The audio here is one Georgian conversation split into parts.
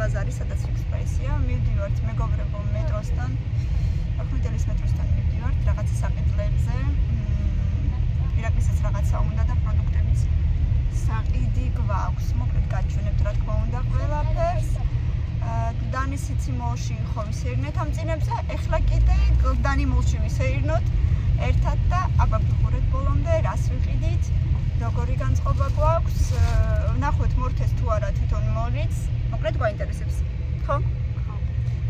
ლაზარი, სადაც ფიქსი პრაისია. მივდივართ მეგობრებო მეტროსთან. 15 მეტროსთან მივდივართ რაღაცა საყიდლებზე. ირაკლისეც რაღაცა უნდა და პროდუქტებიც საყიდი გვაქვს. მოკლედ გაჩვენებთ რა თქმა უნდა ყველაფერს. გლდანის სიციმოოში ხო ვისეირნეთ ამ წინებზე, ეხლა კიდე გლდანი მოლში ვისეირნოთ ერთად და აბა ვიყურეთ ბოლომდე, რას ვიყიდით, როგორი განწყობა გვაქვს, ვნახოთ მორთეს თუ არა თვითონ მოლიც, მოკლედ გვაინტერესებს, ხო? ხო.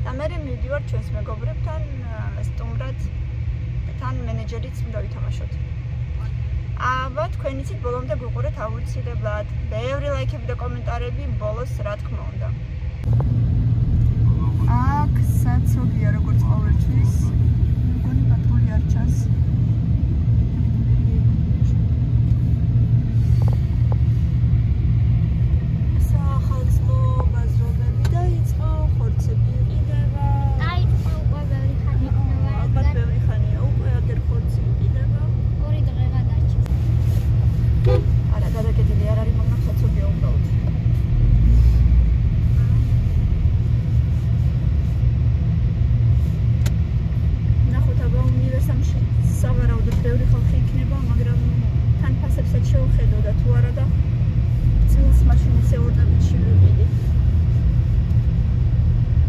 და მე მივდივარ ჩვენს მეგობრებთან სტუმრად და თან მენეჯერიც უნდა ვითამაშოთ. აბა თქვენ იცით ბოლომდე გვიყურეთ აუცილებლად, ბევრი ლაიქები და კომენტარები ბოლოს რა თქმა უნდა. აქ საცოგია როგორც ყოველთვის. მგონი პატრული არ ჩანს. სახალხო ბაზრობები დაიწყო, ხორცები იყიდება. დაიწყო უკვე ბევრი ხანი იქნება. ალბათ ბევრი ხანია უკვე აგერ ხორცი იყიდება. 2 დღეა დარჩა. არა, გადაკეთილი არ არის, მაგრამ საცოგია უბრალოდ. სავარაუდოდ ბევრი ხალხი იქნება, მაგრამ თან ფასებსაც შევხედო და თუ არა და წილს მაშინ ისე ორდაბეთში ვიყიდი.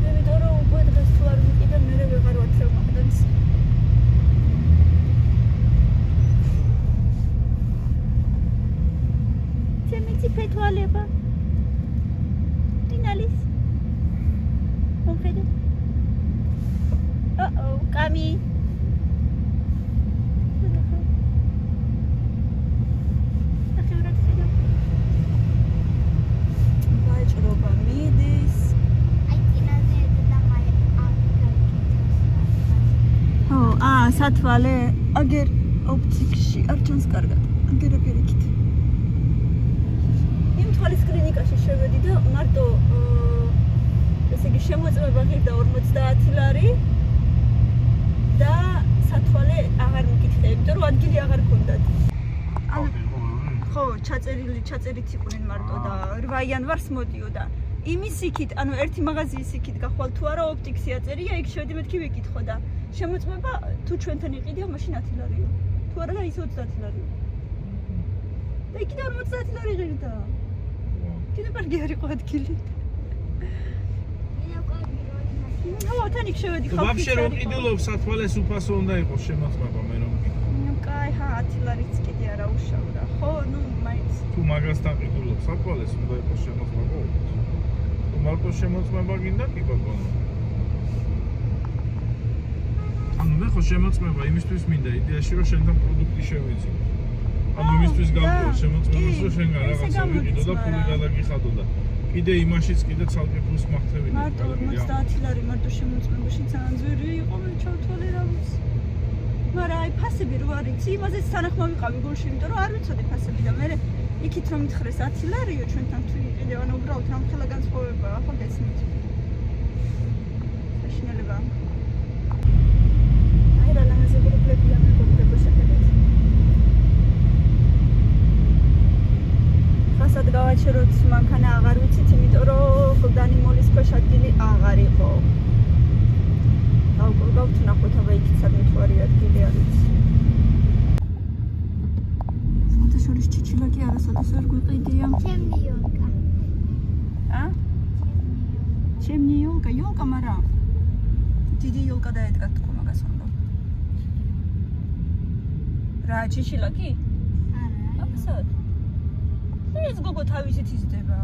იმიტომ რომ უკვე დღეს თუ არ ვიყიდე, მერე ვეღარ ვაცევ მაგდანს. ჩემი ციფე თვალება. ფინალის. მომხედე. კამი. სათვალე აგერ ოპტიკში არ ჩანს კარგად. აგერ იქით. იმ თვალის კლინიკაში შევედი და მარტო ესე იგი შემოწმება ღირდა 50 ლარი და სათვალე აღარ მიკითხე, იმიტომ რომ ადგილი აღარ გქონდათ. ხო, ჩაწერით იყვნენ მარტო და 8 იანვარს მოდიოდა. იმის იქით, ანუ ერთი მაღაზიის იქით გახვალ თუ არა ოპტიქსი აწერია, იქ შევედი მეთქი ვიკითხო და შემოწმება თუ ჩვენთან იყიდიო, მაშინ 10 ლარიო. თუ არა და ის 30 ლარიო. და იქიდან 50 ლარი ღირდა. კიდე კარგი არ იყო ადგილი. ხო, თან იქ შევედი ხალხი. ვაფშე რომ ყიდულობ სათვალეს უფასო უნდა იყოს შემოწმება მე რომ. კაი, 10 ლარიც კიდე არა უშავდა. ხო, ნუ მაინც. თუ მაგასთან ყიდულობ სათვალეს უნდა იყოს შემოწმება. თუ მარტო შემოწმება გინდა კი ბაბონო. ანუ მე ხო შემოწმება იმისთვის მინდა იდეაში რომ შენთან პროდუქტი შევეძინო. ანუ იმისთვის გავყო შემოწმებას რომ შენგან რაღაცა ვიყიდო და ფული გადაგიხადო და კიდე იმაშიც კიდე ცალკე ფულს მახტევინე. მარტო 50 ლარი მარტო შემოწმებაში ძალიან ძვირი იყო, მე ჩავთვალე რა ვიცი. მაგრამ აი ფასები რო არ იცი, იმაზეც თანახმა ვიყავი გულში, იმიტომ რომ არ ვიცოდი ფასები და მე იქით რომ მითხრეს 10 ლარიო ჩვენთან თუ იყიდე, ანუ უბრალოდ რამხელა განსხვავებაა, ხო გესმით. საშინელება. რა ლამაზი გრუპებია მეგობრებო შეხედეთ. ხასად გავაჩეროთ მანქანა აღარ ვიცით, იმიტომ რომ გლდანი მოლის ქვეშ ადგილი აღარ იყო. გავკურგავთ ნახოთ აბა იქით სადმე თუ არის ადგილი არ ვიცი. შორის ჩიჩილაკი არასოდეს არ გვიყიდია. ჩემი იოლკა. ჩემი იოლკა, იოლკა მარა. დიდი იოლკა დაედგა თქო მაგას უნდა. რა ჩიჩილაკი? არა. აბსოლუტ. ეს გოგო თავისით იზრდება.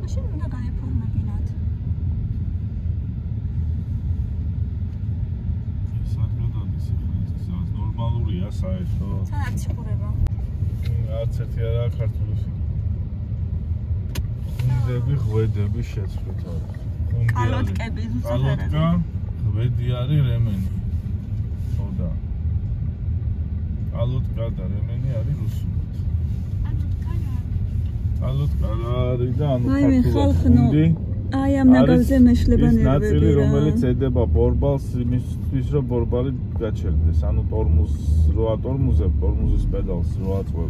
მაშინ უნდა გაიფორმებინათ. ნორმალურია საერთო. საერთოდ სიყურება. არც ერთი არაა ქართულის. იდები, ღვედები შეცვლით არის. კალოტკები ზუსტად. კალოტკა, ღვედი არის რემენი. ხოდა. კალოტკა და რემენი არის რუსულად. კალოტკა არის და ანუ ქართული. აი ამ ნაგავზე მეშლება ნერვები. ის ნაწილი რომელიც ედება ბორბალს იმისთვის რომ ბორბალი გაჩერდეს, ანუ ტორმუზს რო ატორმუზებ, ტორმუზის პედალს რო აწვევ.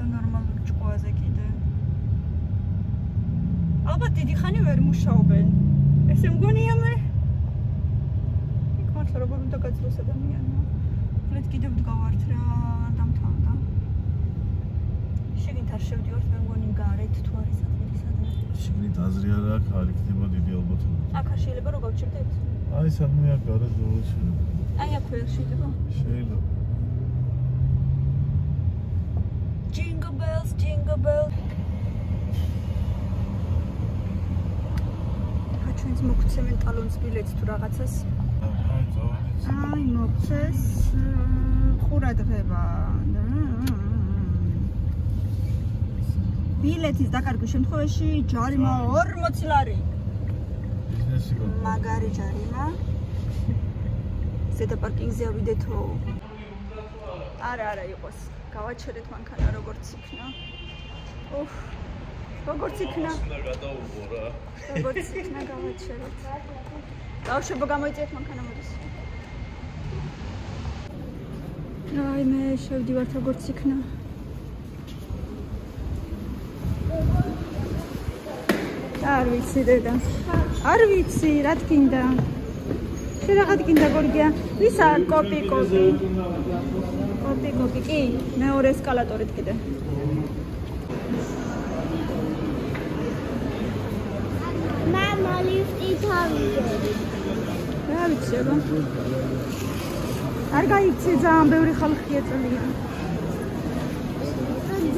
და ნორმალურ ჭკუაზე კიდე. ალბათ დიდი ხანი ვერ მუშაობენ. ესე მგონია მე. იქ მართლა როგორ უნდა გაძლოს ადამიანმა. მეთ კიდე ვდგავართ რა დამთავრდა. შეგინთ არ შევდივართ მე მგონი გარეთ თუ არის ადგილი სადმე. შეგინით აზრი არ აქვს, არ იქნება დიდი ალბათობა. აქ არ შეიძლება რომ გავჩერდეთ? აი სადმე აქ გარეთ ზოლა შეიძლება. აი აქ ვერ შეიძლება? შეიძლება. Jingle bells, jingle bells. ჩვენს მოგცემენ ტალონის ბილეთს თუ რაღაცას. აი მოგცეს ყურადღება. ბილეთის დაკარგვის შემთხვევაში ჯარიმა 40 ლარი. ბიზნესი გო. მაგარი ჯარიმა. ზედა პარკინგზე ავიდეთო. არა იყოს. გავაჩერეთ მანქანა როგორც იქნა. უფ. როგორც იქნა. გადაუბო რა. როგორც იქნა გავაჩერეთ. გავშებო გამოიწიეთ მანქანა მოდის. აი მე შევდივართ როგორც იქნა. არ ვიცი დედა. არ ვიცი რა თქინდა. შე რა თქინდა გორგია? ვისა კოპი. კოპი კი მეორე ესკალატორით კიდე. მამა ლიფტი თავიდე. რა ვიცი აბა. არ გაიქცე ძალიან ბევრი ხალხია წელია.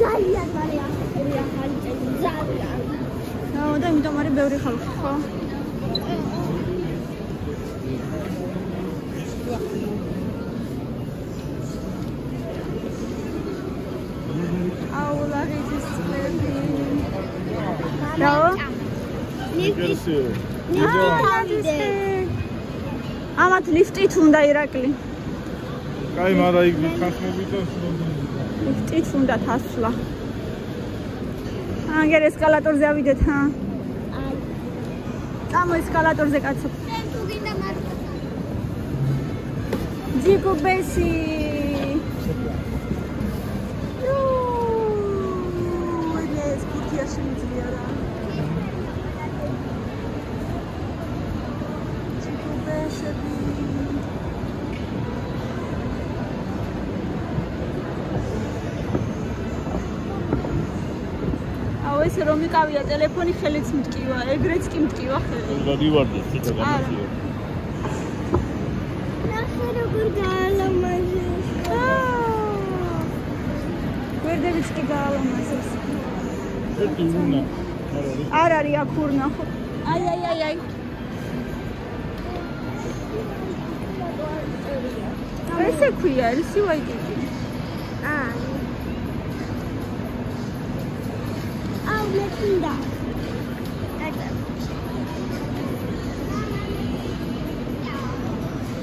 ძალიან მარია ახალი წელი ძალიან. და იმიტომ არის ბევრი ხალხი ხო? აულაღიძის წლები. რა? ლიფტი. ამათ ლიფტით უნდა ირაკლი. კაი, მაგრამ იქ ხახმობით ლიფტით უნდა თასვლა. აგერ ესკალატორზე ავიდეთ, ჰა? აი. წამო ესკალატორზე კაცო. შენ თუ გინდა მარკა. ჯიკობესი. ეს კურთია შემიძლია რა. ჯიკობესები. ესე რომ მიყავია ტელეფონი ხელიც მტკივა, ეგრეც კი მტკივა ხელი. გადივარდე ცოტა გამოსიო. ნახე როგორ გაალამაზეს. გვერდებიც კი გაალამაზეს. ერთი უნდა. არ არის აქ ურნა ხო? აი. ესე ქვია, ისი ვაიკიკი. აი. მექინდა.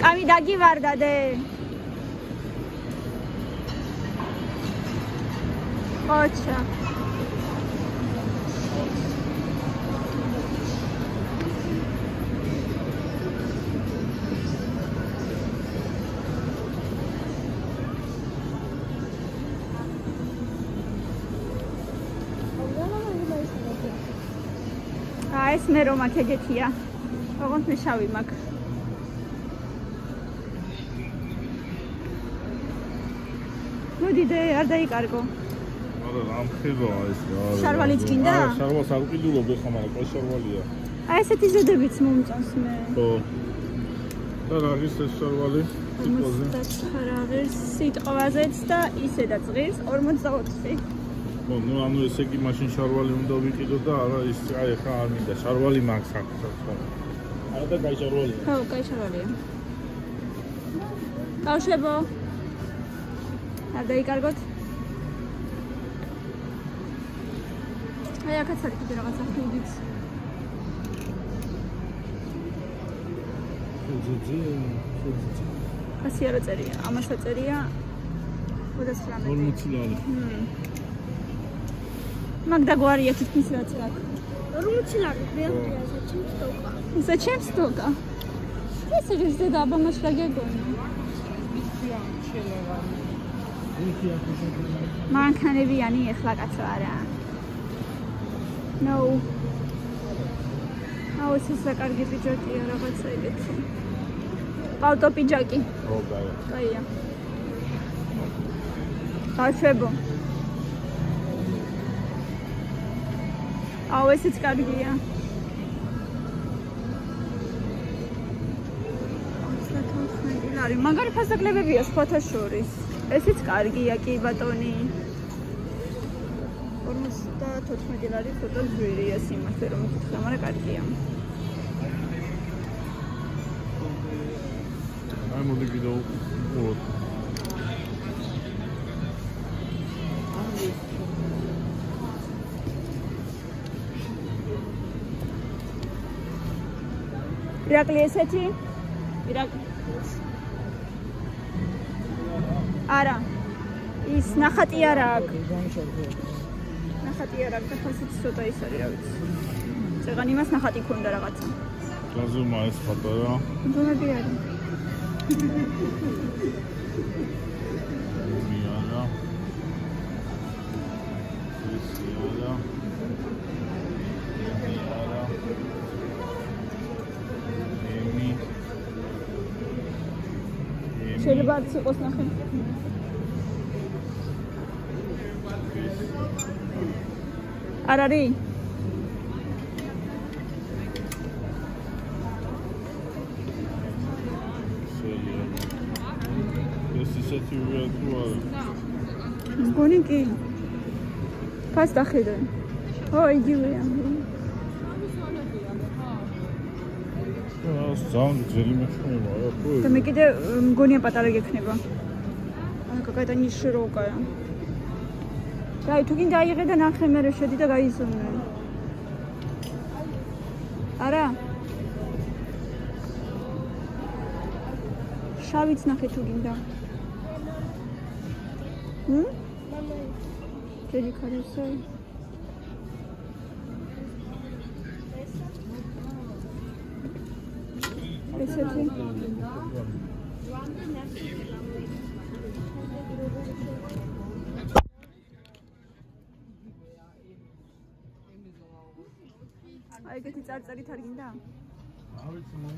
კამი დაგივარდა დე. ოჩა. ეს მე რომ აქ ეგეთია. ოღონდ მე შავი მაქვს. მოდი დე, არ დაიკარგო. არა, ამხელოა ეს რა. შარვალიც გინდა? არა, შარვალს არ ვყიდულობ ეხლა, მაგრამ ყო შარვალია. აი ესეთი ზედებიც მომწონს მე. ხო. და რა ის ეს შარვალი? 59 ღირს სიტყვაზეც და ისედაც ღირს 44. ნუ ანუ ესე იგი მაშინ შარვალი უნდა ვიყიდო და არა ის აი ხა არ მინდა შარვალი მაქვს აქ ხო არა და კაი შარვალია ხო კაი შარვალია გავშვებო არ დაიკარგოთ აი აქაც არის კიდე რაღაცა ხიდიც ასე არა წერია ამას წერია 39 ლარი მაგდა გვარია თითქმის რაც რა. 40 ლარი ბევრია საჩემს თოკა. საჩემს თოკა. ეს ის დედა აბა მას რა გეგონა. მანქანებიანი ეხლა კაცო არა. No. აუ ეს საკარგი პიჯაკია რაღაცა ეგეთი. პალტო პიჯაკი. ო, გაია. კაია. გაშვებო. აუ ესეც კარგია. არის მაგარი ფასაკლებებია სხვათა შორის. ესეც კარგია კი ბატონი. 54 ლარი ფოტო ძვირია სიმართლე რომ მითხრა, მაგრამ კარგია. აი მოდი კიდევ უყუროთ. ირაკლი ესეთი? ირაკლი არა ის ნახატი არა აქვს ნახატი არა აქვს და ფასიც ცოტა ის არის რა ვიცი წეგან იმას ნახატი ქონდა რაღაცა გაზომა ეს პატარა ძონები არის მიანა ისიალა შეიძლება არც იყოს ნახე. არ არის? ეს ისეთი ვია თუ არა? მგონი კი. ფას დახედე. ო, იგივეა. ძალიან ძელი მეშონება რა ხო? და მე კიდე მგონია პატარა გექნება. აი, какая-то не широкая. დაი, თუ გინდა აიღე და ნახე მერე შედი და გაიზონე. არა? შავიც ნახე თუ გინდა. ჯერი კაროსე. ესეთი აი ეგეთი წარწერით არ გინდა?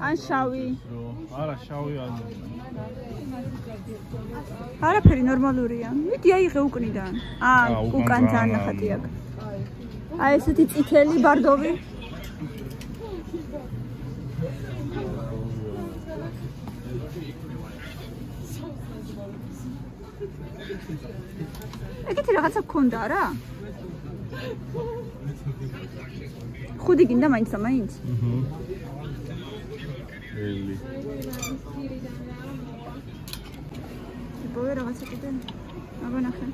ან შავი? არა, შავი არ. არაფერი ნორმალურია. მიდი აიღე უკნიდან. უკან ძალიან ნახატი აქვს. აი ესეთი წითელი ბარდოვი. ეგეთი რაღაცა გქონდა რა? ხუდი გინდა მაინც და მაინც? ელი. ბოე რაღაცა კიდე. აბა ნახე.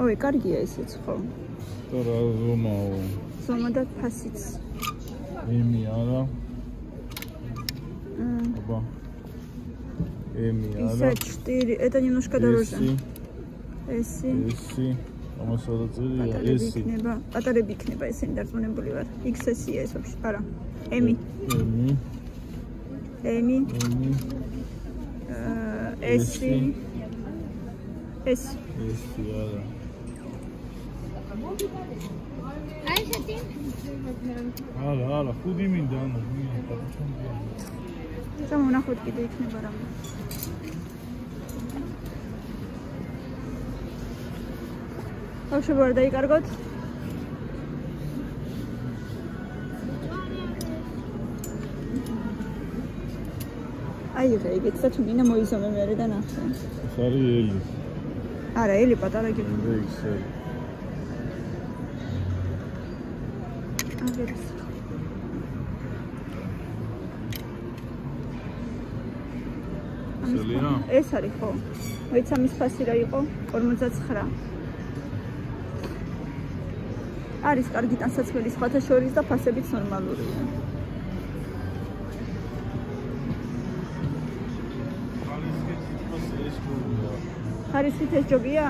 ой, კარგია ესეც ხო? და რა ზომაო? ზომა და ფასიც. ემი არა. აბა. ემი არა. 54, это немножко дороже. Эси. ამასადა წელია ესი. პატარები იქნება ესენი დარწმუნებული ვარ. XS-ია ეს вообще. არა. ემი. ესი. ესი არა. აი ესეთი? არა, ხუდი მინდა ანა. სამონახოთ კიდე იქნება რამე. ბავშვებო, დაიკარგოთ. აიღე, ეგეც და თუ გინდა მოიზომე მერე და ნახე. ეს არის ელი. არა, ელი პატარა გიქნება. XL. აგერს. ეს არის ხო? მოიცა მის ფასი რა იყო? 59. არის კარგი ტანსაცმელი სხვათა შორის და ფასებიც ნორმალურია. ხარისხით ეს ჯობია?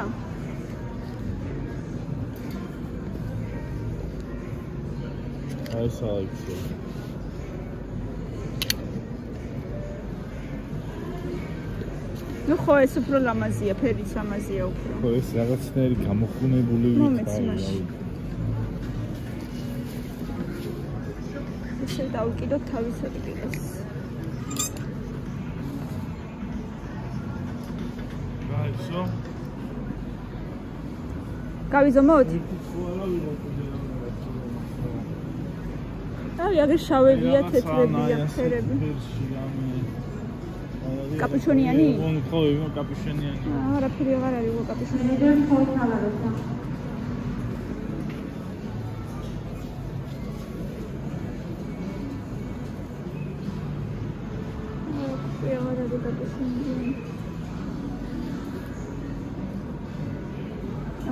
აი საიქცე. ნუ ხო ეს უფრო ლამაზია, ფერიც ლამაზია უფრო. ხო ეს რაღაცნაირი გამოხუნებული ვიქნა. ესე დავკიდოთ თავის ადგილას. გაიცო? გავიზომოთ? აი, აგერ შავებია, თეთრებია, ფერები. კაპუჩონიანი? ხო, კაპუჩონიანი. არაფერი აღარ არის კაპუჩონიანი. ხო, თალაროა.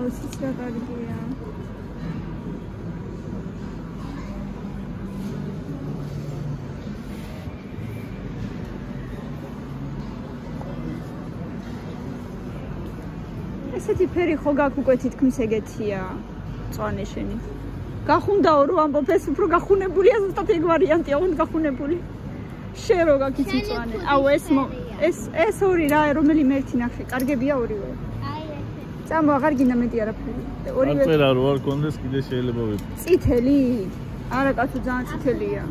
აუცილებლად რა კარგია. ესეთი ფერი ხო გაქვს უკვე თითქმის ეგეთია. წვანე შენი. გახუნდაო რომ ამბობ ეს უფრო გახუნებულია, ზუსტად ეგ ვარიანტია, უნდა გახუნებული. შენ რო გაკიცი წვანე. აუ ეს ორი რა, რომელიმე ერთი ნახე, კარგებია ორივე. წამო აღარ გინდა მეტი არაფერი. ორივე. წერა რო არ კონდეს კიდე შეიძლება ვიყო. წითელი? არა კაცო ძალიან წითელია.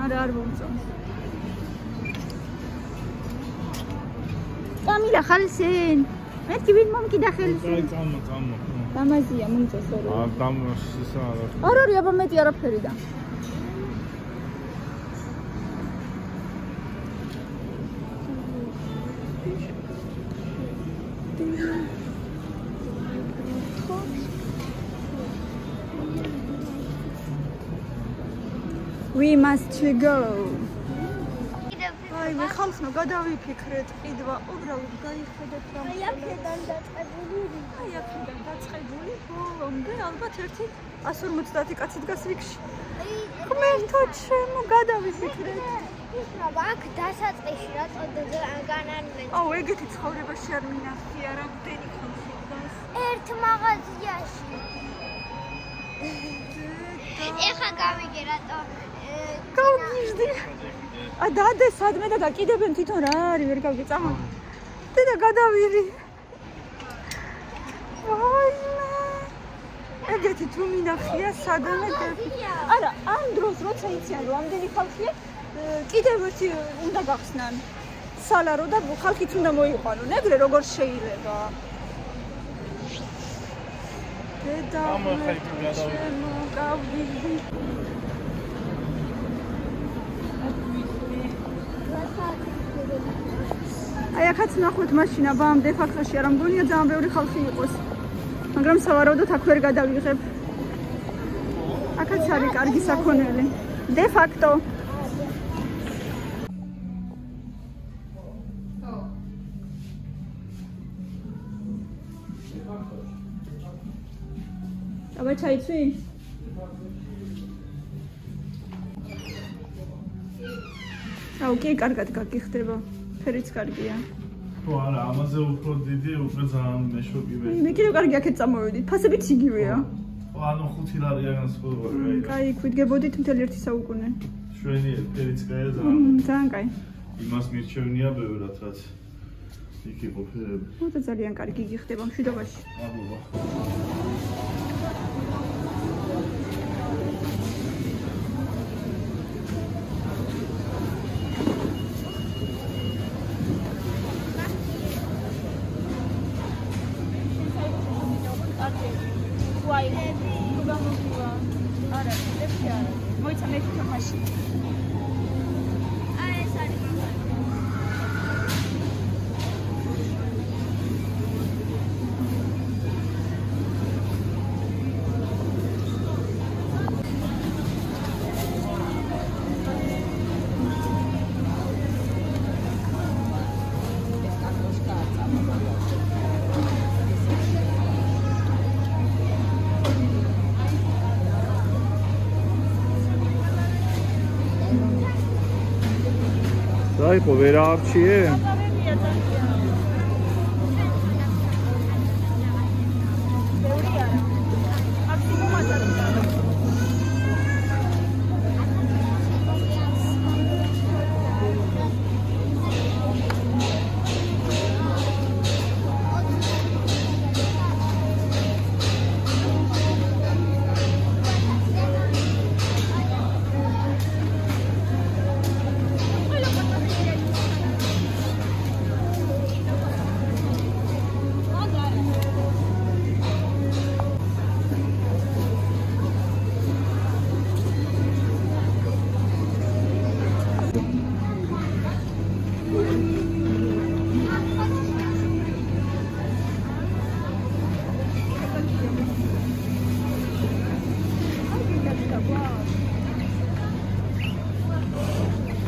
არა არ მომწონს. წამილა ხალისენ. მეთქი ვინ მომკიდა ხელს? აი წამო. დამაზია მომწონს ორი. აა დამოსისა არა. არ არის აბა მეტი არაფერი და. We must go. აი, მე ხალხო გადავიფიქრეთ, ყიდვა უბრალოდ გაიხედეთ რა. აი, აქედან დაწყებული. აი, აქედან დაწყებული. ბოლომდე ალბათ ერთი 150 კაცი დგას რიგში. ღმერთო ჩემო, გადავიფიქრეთ. იცნობ, აქ დასაწყისში რა წოდზე განანმეთ. აუ, ეგეთი ცხოვრებაში არ მინახია, რამდენი ხალხი დგას. ერთ მაღაზიაში. ეხა გავიგე რატო გავგიჟდი. ა დადე სადმე და გაკიდებენ თვითონ რა არის ვერ გავიგე წამო. დედა გადავირი. ვაიმე. ეგეთი თუ მინახია სადმე არა, ამ დროს როცა იციან რომ ამდენი ხალხია, კიდევ ერთი უნდა გახსნან. სალარო და ხალხიც უნდა მოიყვანონ. ეგრე როგორ შეიძლება? დედა გავგიჟდი. აი აქაც ნახოთ მაშინა ბამ დე ფაქტში არ მგონია ძალიან ბევრი ხალხი იყოს. მაგრამ სავარაუდოდ აქ ვერ გადავიღებ. აქაც არის კარგი საქონელი. დე ფაქტო. აბა ჩაიცვი? აუ კი კარგად გაგიხდება. ფერიც კარგია. ხო არა, ამაზე უფრო დიდი, უფრო ძალიან მეშოკი ვეჭი. მე კიდევ კარგი აქეთ წამოვიდით. ფასებიც იგივეა. ხო, ანუ 5 ლარია განსხვავება. კაი, ქვიდგებოდით მთელი ერთი საუკუნე. შვენიერ, ფერიც კაია ძალიან. ძალიან კაი. იმას მირჩევნია ბევრად, რაც იქ იყო ფერები. ხო და ძალიან კარგი გიხდება მშვიდობაში. აბობა. მოიცა მე თვითონში. აი ეს არის დაიყო ვერ აარჩიე?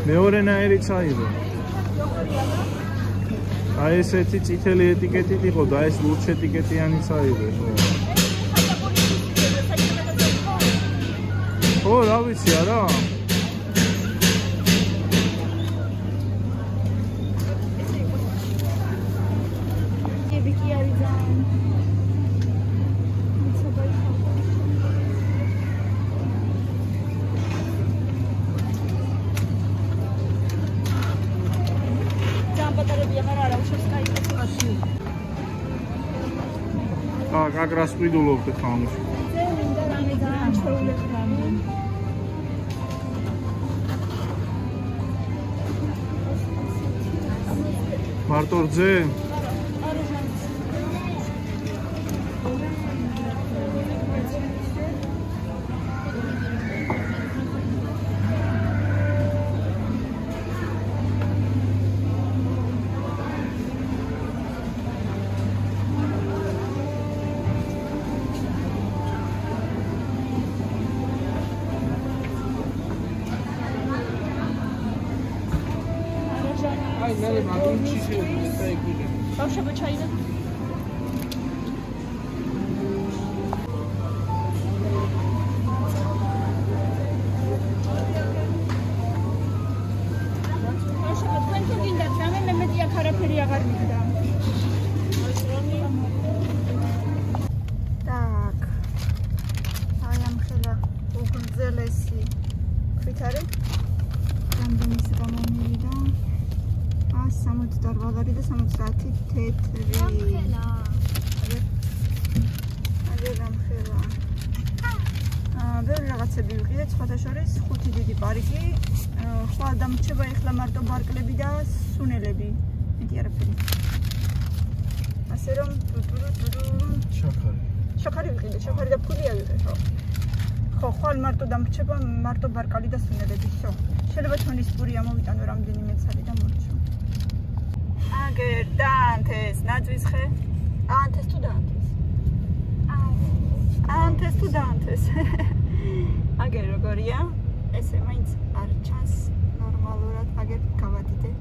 მეორე ნაირიც აიღო. აი ესეთი წითელი ეტიკეტით იყო და ეს ლურჯ ეტიკეტიანიც აიღო. ხო, რა ვიცი არა? Agras ვიდულობთ ხა ამაში. ზე მინდა რამე ძალიან ჩვეულებრივია. მარტო რძე? ბავშვებო ჩაიდე. ბავშვებო თქვენ თუ გინდათ რამე მე მეტი აქ არაფერი აღარ მინდა. Так. აი ამ ხელა უგრძელესი ქვით არის. რამდენი გამომივიდა? 68 ლარი და 70 თეთრი. აგერ რამხელა. ბევრი რაღაცები ვიყიდეთ, სხვათა შორის 5 დიდი პარკი. ხვალ დამრჩება ეხლა მარტო ბარკლები და სუნელები. მეტი არაფერი. ასე რომ შაქარი ვიყიდე, შაქარი და ფული ავიღე, ხო. ხო, ხვალ მარტო დამრჩება მარტო ბარკალი და სუნელები, ხო. შეიძლება თონის პური ამოვიტანო რამდენიმე ცალი და მორჩო. აგერ დაანთეს ნაძვის ხე? აანთეს თუ დაანთეს? აანთეს თუ დაანთეს? აგერ როგორია? ესე მაინც არ ჩანს ნორმალურად, აგერ გავადიდე.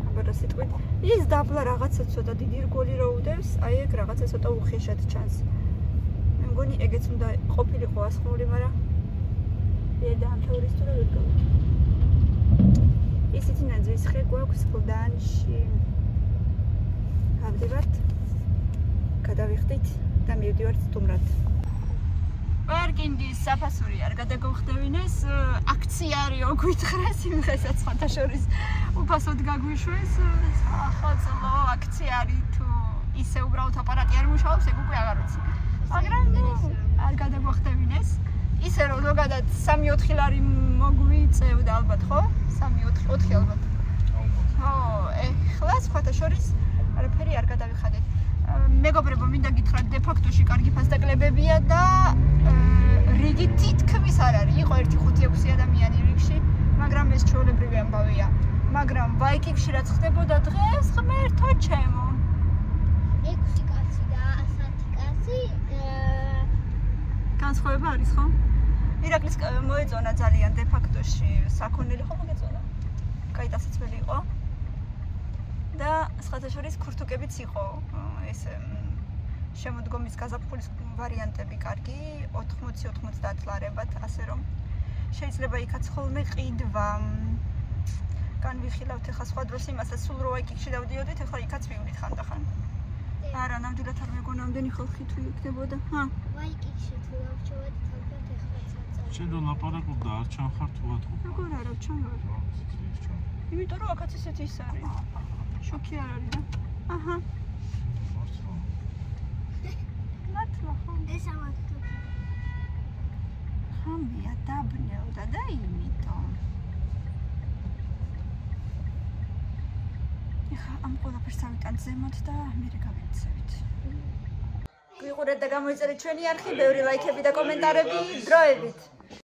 აბა სიტყვით, ის დაბლა რაღაცა ცოტა დიდი რგოლი რო უდევს, აი ეგ რაღაცა ცოტა უხეშად ჩანს. მე მგონი ეგეც უნდა ყოფილიყო ასხმული, მაგრამ დაამთავრეს თუ რა ვერ გავიგე. ისეთი ნაძვის ხე გვაქვს კლდანში. გავდივართ, გადავიხდით და მივდივართ სტუმრად. პარკინგის საფასური არ გადაგხვდევინეს, აქციარიო გვითხრეს იმ დღესაც სხვათა შორის უფასოდ გაგვიშვეს. ახალწლო აქციარი თუ ისე უბრალოდ აპარატი არ მუშაობს, ეგ უკვე აღარ ვიცი. მაგრამ არ გადაგხვდევინეს. ისე რომ ზოგადად 3-4 ლარი მოგვიწევდა ალბათ, ხო? 3-4 ალბათ. ხო, ეხლა სხვათა შორის არაფერი არ გადავიხადეთ. მეგობრებო, მინდა გითხრათ, დე-ფაქტოში კარგი ფასდაკლებებია და რიგი თითქმის არ არის. იყო 1-5-6 ადამიანი რიგში, მაგრამ ეს ჩვეულებრივი ამბავია. მაგრამ ვაიკიკში რაც ხდებოდა დღეს, ღმერთო ჩემო. 6 კაცი და 10 კაცი განსხვავება არის, ხო? ირაკლის მოეწონა ძალიან დე-ფაქტოში საქონელი ხო მოგეწონა? კაი დასაცველი იყო. და სხვათა შორის ქურთუკებიც იყო. ეს შემოდგომის გაზაფხულის ვარიანტები კარგი, 80-90 ლარებად, ასე რომ შეიძლება იქაც ხოლმე ყიდვა. განვიხილავთ ახლა სხვა დროს იმასაც, სულ რო აიკიკში დავდიოდით, ახლა იქაც მივიდით ხანდახან. არა, ნამდვილად არ მეგონა ამდენი ხალხი თუ იქნებოდა. ვაიკიკში თუ დავჭოვეთ, ალბათ ეხლა წაწა. შენ და ლაპარაკობ და არ ჩანხარ თუ ათქო. როგორ არა ჩანვარ? იმიტომ რომ აქაც ესეთი ის არის. შოქი არ არის და. აჰა. მართლა ხო? ეს ამათო. ხამია დაბნეოდა და იმიტომ. ეხა ამ ყველაფერს ავიტანთ ზემოთ და მერე გავიქცევით. გვიყურეთ და გამოიწერეთ ჩვენი არხი, ბევრი ლაიქები და კომენტარები, დროებით.